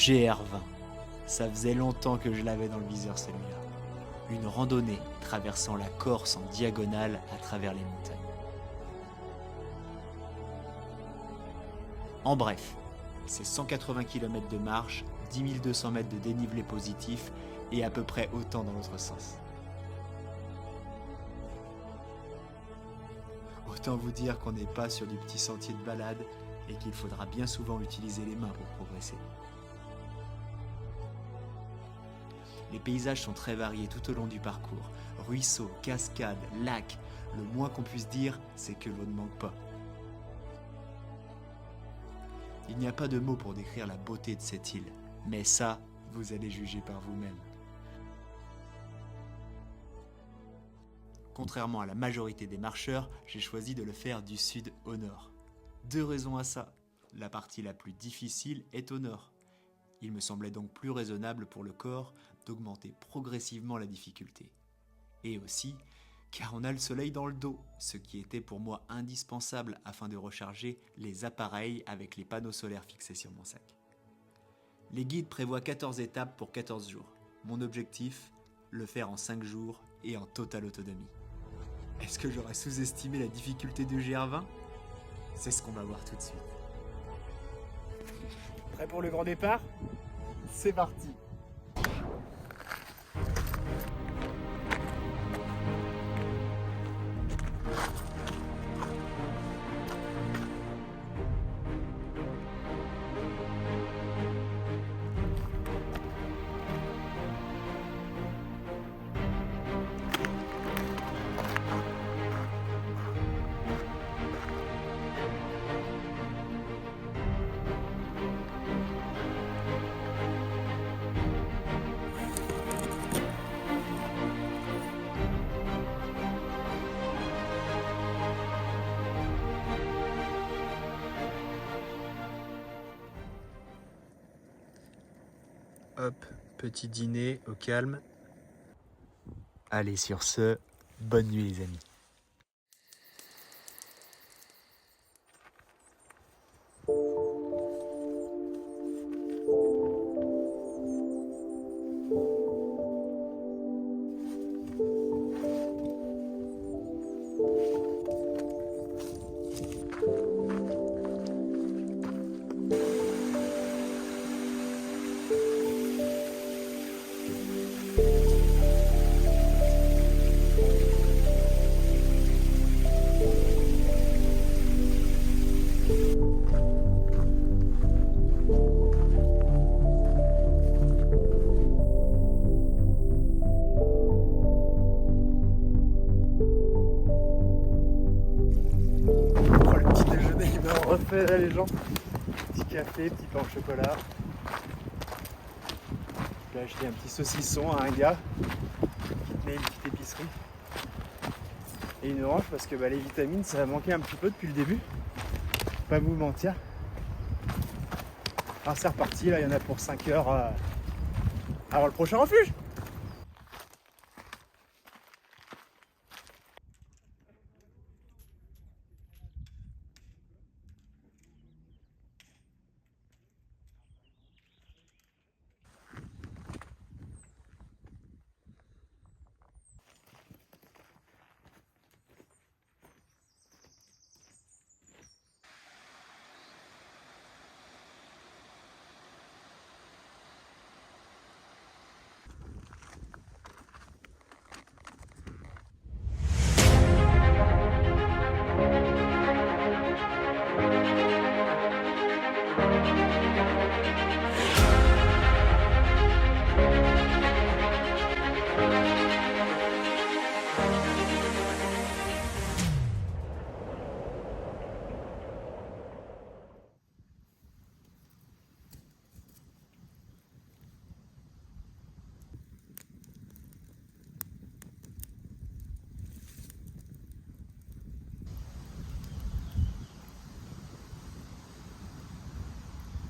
GR20. Ça faisait longtemps que je l'avais dans le viseur celui-là. Une randonnée traversant la Corse en diagonale à travers les montagnes. En bref, c'est 180 km de marche, 10 200 mètres de dénivelé positif et à peu près autant dans l'autre sens. Autant vous dire qu'on n'est pas sur du petit sentier de balade et qu'il faudra bien souvent utiliser les mains pour progresser. Les paysages sont très variés tout au long du parcours. Ruisseaux, cascades, lacs, le moins qu'on puisse dire, c'est que l'eau ne manque pas. Il n'y a pas de mots pour décrire la beauté de cette île, mais ça, vous allez juger par vous-même. Contrairement à la majorité des marcheurs, j'ai choisi de le faire du sud au nord. 2 raisons à ça. La partie la plus difficile est au nord. Il me semblait donc plus raisonnable pour le corps d'augmenter progressivement la difficulté. Et aussi, car on a le soleil dans le dos, ce qui était pour moi indispensable afin de recharger les appareils avec les panneaux solaires fixés sur mon sac. Les guides prévoient 14 étapes pour 14 jours. Mon objectif, le faire en 5 jours et en totale autonomie. Est-ce que j'aurais sous-estimé la difficulté du GR20 ? C'est ce qu'on va voir tout de suite. Prêt pour le grand départ ? C'est parti. Hop, petit dîner au calme. Allez, sur ce, bonne nuit les amis. Refait la légende. Petit café, petit pain au chocolat. J'ai acheté un petit saucisson à un gars qui tenait une petite épicerie. Et une orange parce que les vitamines ça a manqué un petit peu depuis le début. Pas vous mentir. Alors c'est reparti, là il y en a pour 5 heures avant le prochain refuge.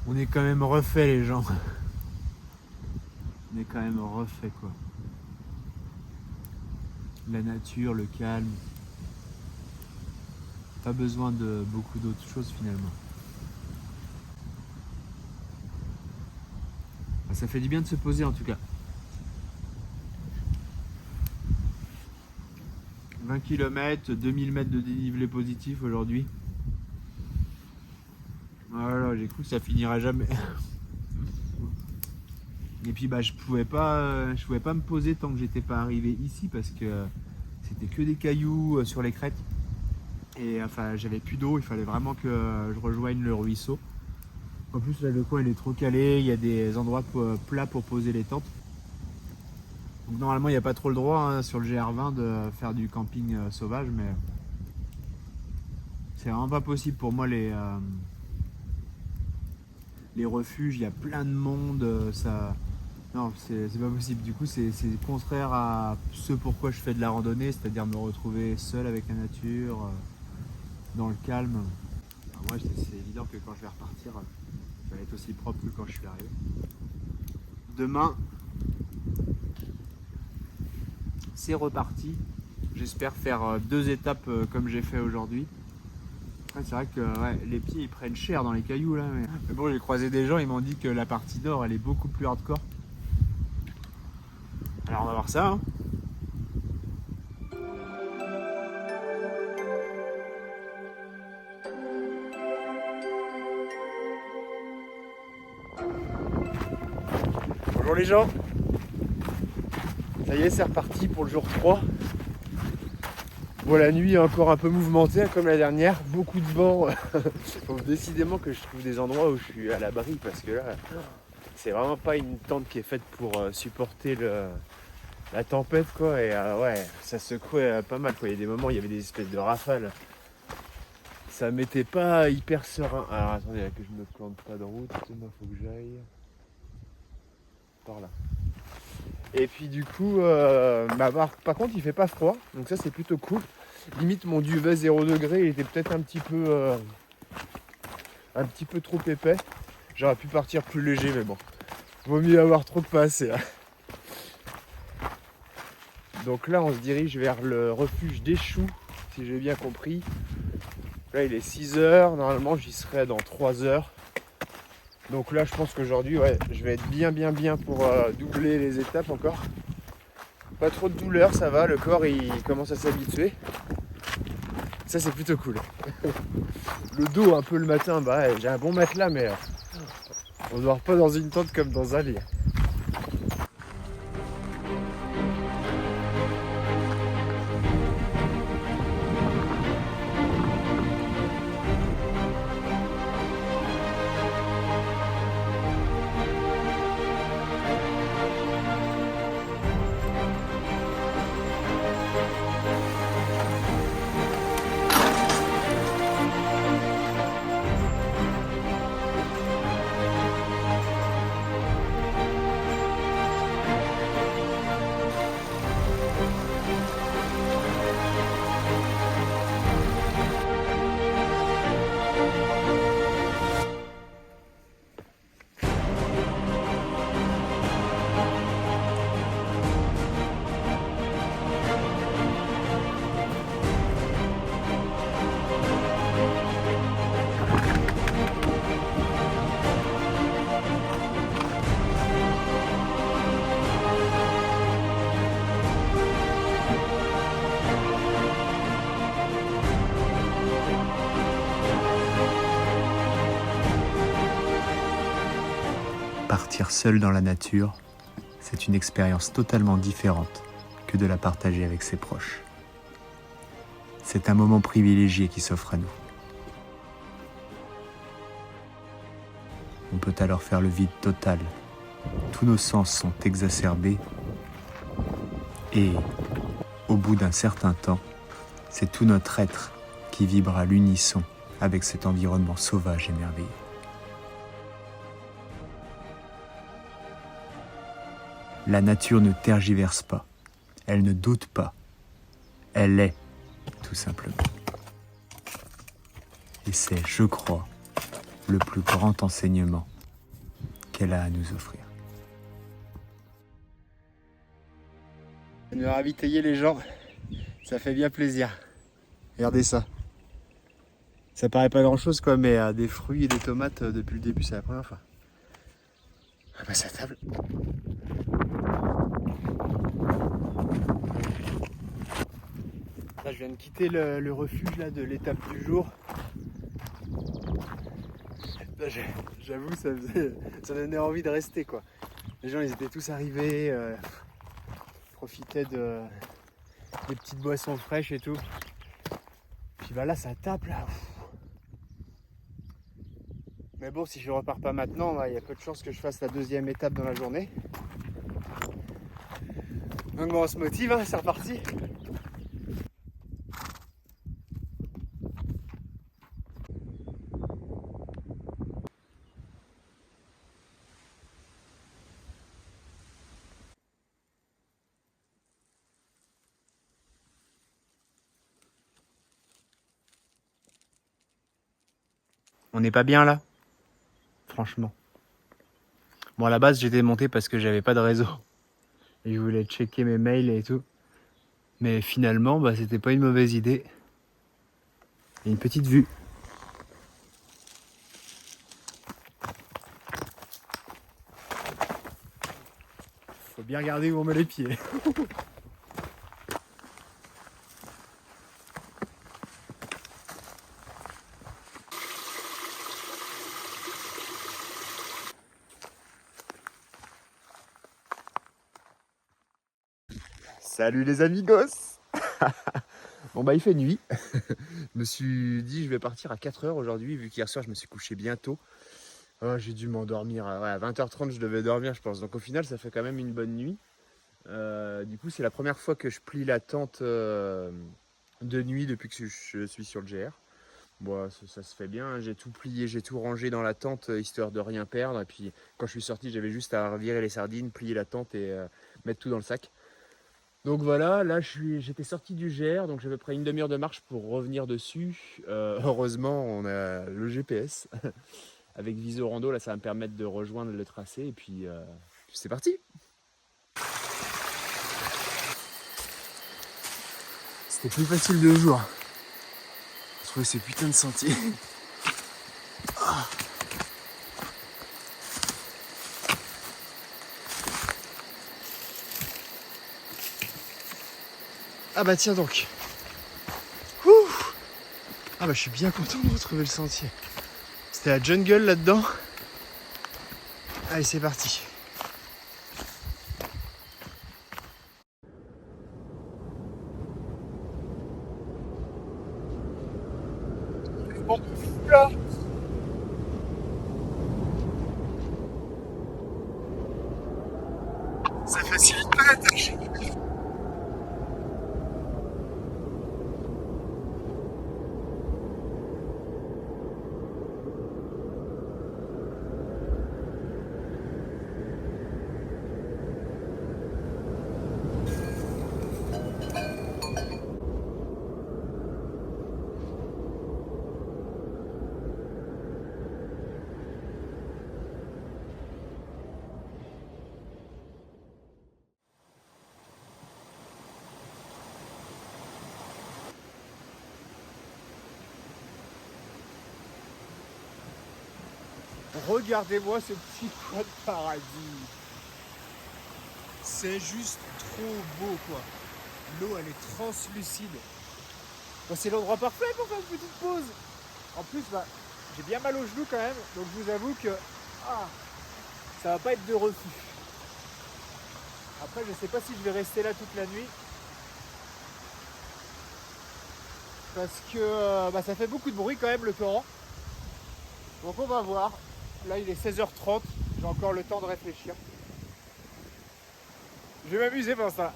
On est quand même refait les gens. On est quand même refait quoi. La nature, le calme. Pas besoin de beaucoup d'autres choses finalement. ça fait du bien de se poser en tout cas. 20 km, 2000 mètres de dénivelé positif aujourd'hui. Voilà, j'ai cru que ça finirait jamais. Et puis bah je pouvais pas me poser tant que j'étais pas arrivé ici parce que c'était que des cailloux sur les crêtes. Et enfin j'avais plus d'eau, il fallait vraiment que je rejoigne le ruisseau. En plus là le coin il est trop calé, il y a des endroits plats pour poser les tentes. Donc normalement il n'y a pas trop le droit hein, sur le GR20 de faire du camping sauvage, mais c'est vraiment pas possible pour moi les refuges, il y a plein de monde, ça. Non, c'est pas possible. Du coup, c'est contraire à ce pourquoi je fais de la randonnée, c'est-à-dire me retrouver seul avec la nature, dans le calme. Alors moi, c'est évident que quand je vais repartir, ça va être aussi propre que quand je suis arrivé. Demain, c'est reparti. J'espère faire 2 étapes comme j'ai fait aujourd'hui. C'est vrai que ouais, les pieds ils prennent cher dans les cailloux là. Mais bon, j'ai croisé des gens, ils m'ont dit que la partie nord elle est beaucoup plus hardcore. Alors on va voir ça. Hein. Bonjour les gens. Ça y est, c'est reparti pour le jour 3. Bon, la nuit est encore un peu mouvementée comme la dernière, beaucoup de vent. Faut décidément que je trouve des endroits où je suis à l'abri parce que là, c'est vraiment pas une tente qui est faite pour supporter la tempête quoi. Et ouais, ça secouait pas mal quoi. Il y a des moments où il y avait des espèces de rafales. Ça m'était pas hyper serein. Alors attendez, que je me plante pas de route, il faut que j'aille par là. Et puis du coup, par contre il fait pas froid, donc ça c'est plutôt cool. Limite mon duvet 0 degré, il était peut-être un petit peu trop épais. J'aurais pu partir plus léger, mais bon, vaut mieux avoir trop que pas assez. Hein. Donc là on se dirige vers le refuge des choux, si j'ai bien compris. Là il est 6h, normalement j'y serai dans 3 heures. Donc là je pense qu'aujourd'hui ouais, je vais être bien pour doubler les étapes encore. Pas trop de douleur, ça va, le corps il commence à s'habituer. Ça c'est plutôt cool. Le dos un peu le matin, bah ouais, j'ai un bon matelas mais on ne dort pas dans une tente comme dans un lit. Partir seul dans la nature, c'est une expérience totalement différente que de la partager avec ses proches. C'est un moment privilégié qui s'offre à nous. On peut alors faire le vide total. Tous nos sens sont exacerbés et, au bout d'un certain temps, c'est tout notre être qui vibre à l'unisson avec cet environnement sauvage et merveilleux. La nature ne tergiverse pas, elle ne doute pas, elle est, tout simplement. Et c'est, je crois, le plus grand enseignement qu'elle a à nous offrir. On a ravitailler les gens, ça fait bien plaisir. Regardez ça. Ça paraît pas grand chose quoi, mais des fruits et des tomates depuis le début, c'est la première fois. à passer à table. Là, je viens de quitter le refuge là, de l'étape du jour. Là, j'avoue, ça donnait envie de rester, quoi. Les gens, ils étaient tous arrivés, profitaient des petites boissons fraîches et tout. Puis bah là, ça tape là. Mais bon, si je repars pas maintenant, il y a peu de chances que je fasse la deuxième étape dans la journée. Donc bon, on se motive, hein, c'est reparti. On n'est pas bien là, franchement. Bon, à la base, j'étais monté parce que j'avais pas de réseau. Et je voulais checker mes mails et tout. Mais finalement, bah, c'était pas une mauvaise idée. Il y a une petite vue. Faut bien regarder où on met les pieds. Salut les amigos. Bon bah il fait nuit. Je me suis dit je vais partir à 4h aujourd'hui vu qu'hier soir je me suis couché bien tôt. Oh, j'ai dû m'endormir à 20h30 je devais dormir je pense. Donc au final ça fait quand même une bonne nuit. Du coup c'est la première fois que je plie la tente de nuit depuis que je suis sur le GR. Bon, ça se fait bien, hein. J'ai tout plié, j'ai tout rangé dans la tente histoire de rien perdre. Et puis quand je suis sorti j'avais juste à revirer les sardines, plier la tente et mettre tout dans le sac. Donc voilà, là j'étais sorti du GR, donc j'ai à peu près une demi-heure de marche pour revenir dessus. Heureusement, on a le GPS avec Visorando, là ça va me permettre de rejoindre le tracé et puis c'est parti. C'était plus facile de jour. Trouver ces putains de sentiers. Ah bah tiens donc. Ouh. Ah bah je suis bien content de retrouver le sentier. C'était la jungle là-dedans. Allez c'est parti. Ça facilite pas la tâche. Regardez-moi ce petit coin de paradis. C'est juste trop beau quoi. L'eau elle est translucide. Bon, c'est l'endroit parfait pour faire une petite pause. En plus bah, j'ai bien mal aux genoux quand même. Donc je vous avoue que ça va pas être de refus. Après je sais pas si je vais rester là toute la nuit. Parce que ça fait beaucoup de bruit quand même le torrent. Donc on va voir. Là il est 16h30, j'ai encore le temps de réfléchir. Je vais m'amuser pour ça.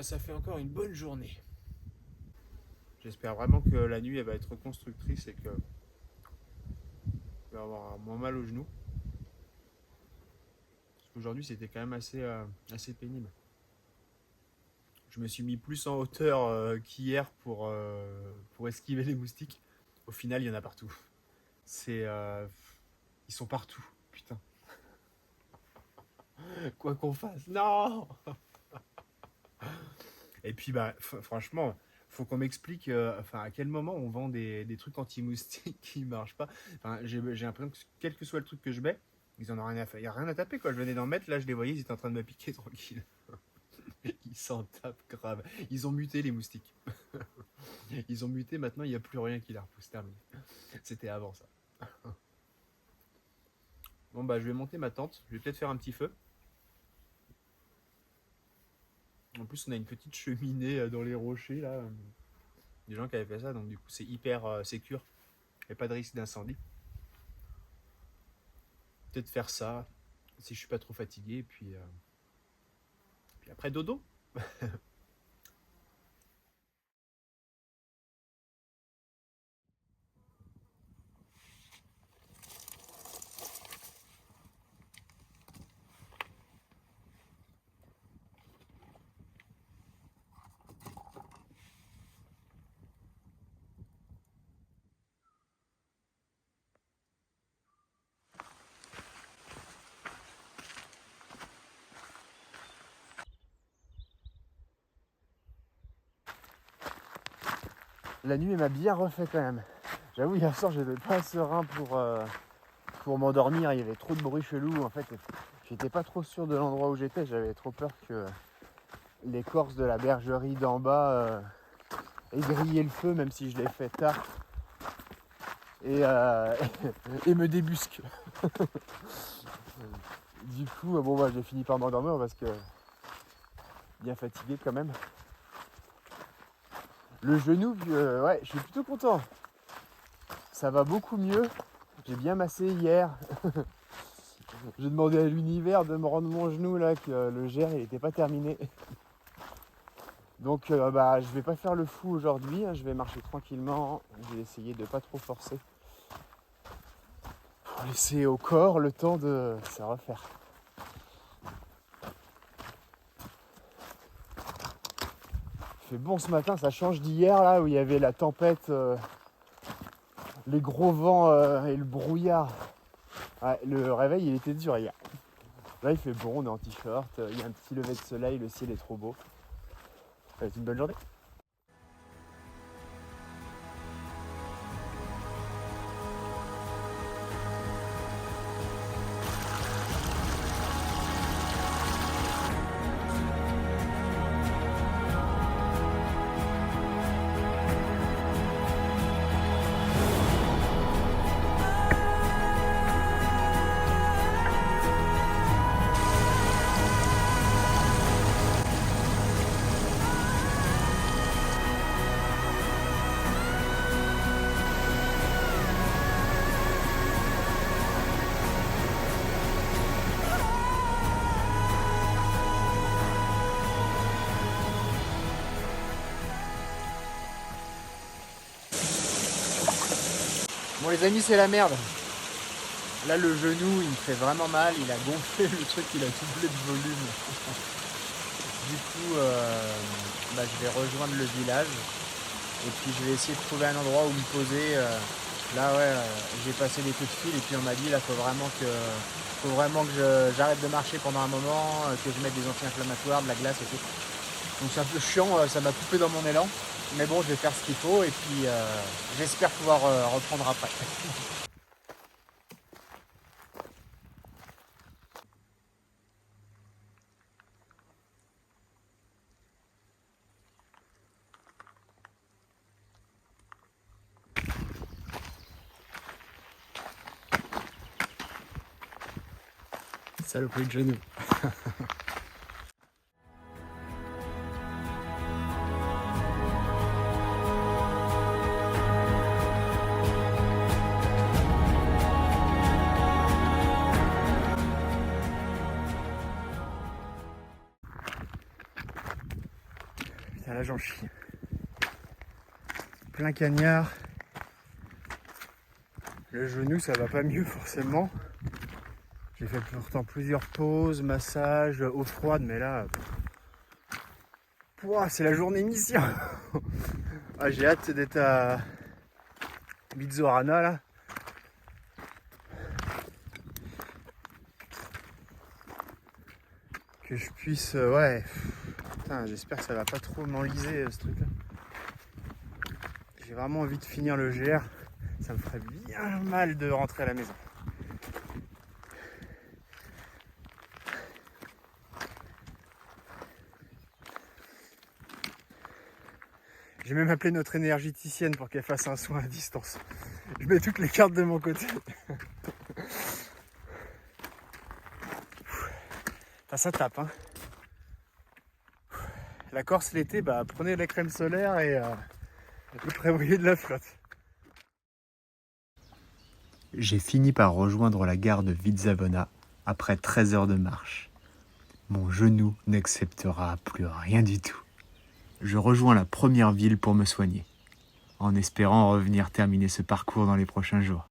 Ça fait encore une bonne journée. J'espère vraiment que la nuit elle va être constructrice et que je vais avoir moins mal aux genoux. Parce qu'aujourd'hui c'était quand même assez pénible. Je me suis mis plus en hauteur qu'hier pour esquiver les moustiques. Au final, il y en a partout. C'est, ils sont partout. Putain. Quoi qu'on fasse. Non. Et puis, franchement, faut qu'on m'explique à quel moment on vend des trucs anti-moustiques qui marchent pas. J'ai l'impression que quel que soit le truc que je mets, ils en ont rien à faire. Il n'y a rien à taper, quoi. Je venais d'en mettre, là, je les voyais, ils étaient en train de me piquer tranquille. Ils s'en tapent grave. Ils ont muté, les moustiques. Ils ont muté, maintenant, il n'y a plus rien qui les repousse. Terminé. C'était avant ça. Bon, je vais monter ma tente. Je vais peut-être faire un petit feu. En plus, on a une petite cheminée dans les rochers, là. Des gens qui avaient fait ça, donc du coup, c'est hyper sécure. Il n'y a pas de risque d'incendie. Peut-être faire ça, si je suis pas trop fatigué, puis après dodo. La nuit, elle m'a bien refait quand même. J'avoue, hier soir, j'étais pas serein pour m'endormir. Il y avait trop de bruit chelou. En fait, j'étais pas trop sûr de l'endroit où j'étais. J'avais trop peur que l'écorce de la bergerie d'en bas ait grillé le feu, même si je l'ai fait tard. Et me débusque. Du coup, j'ai fini par m'endormir parce que bien fatigué quand même. Le genou, je suis plutôt content. Ça va beaucoup mieux. J'ai bien massé hier. J'ai demandé à l'univers de me rendre mon genou là, que le gère il n'était pas terminé. Donc je vais pas faire le fou aujourd'hui, hein. Je vais marcher tranquillement. Je vais essayer de pas trop forcer. Pour laisser au corps le temps de se refaire. Il fait bon ce matin, ça change d'hier là où il y avait la tempête, les gros vents et le brouillard. Ouais, le réveil il était dur hier. Là il fait bon, on est en t-shirt, il y a un petit lever de soleil, le ciel est trop beau. Ça va être une bonne journée. Bon les amis, c'est la merde. Là le genou il me fait vraiment mal, il a gonflé le truc, il a doublé de volume. Du coup je vais rejoindre le village et puis je vais essayer de trouver un endroit où me poser. Là j'ai passé des coups de fil et puis on m'a dit là faut vraiment que j'arrête de marcher pendant un moment, que je mette des anti-inflammatoires, de la glace et tout. Donc c'est un peu chiant, ça m'a coupé dans mon élan. Mais bon, je vais faire ce qu'il faut et puis j'espère pouvoir reprendre après. Saloperie de genou. Tiens, là j'en chie. Plein cagnard. Le genou, ça va pas mieux forcément. J'ai fait pourtant plusieurs pauses, massages, eau froide, mais là, pouah, c'est la journée mission. Ah, j'ai hâte d'être à Bizorana là. Que je puisse, ouais. Putain, j'espère que ça va pas trop m'enliser ce truc là. J'ai vraiment envie de finir le GR. Ça me ferait bien mal de rentrer à la maison. J'ai même appelé notre énergéticienne pour qu'elle fasse un soin à distance. Je mets toutes les cartes de mon côté. Enfin, ça tape, hein. La Corse l'été, bah prenez la crème solaire et prévoyez de la flotte. J'ai fini par rejoindre la gare de Vizzavona après 13 heures de marche. Mon genou n'acceptera plus rien du tout. Je rejoins la première ville pour me soigner, en espérant revenir terminer ce parcours dans les prochains jours.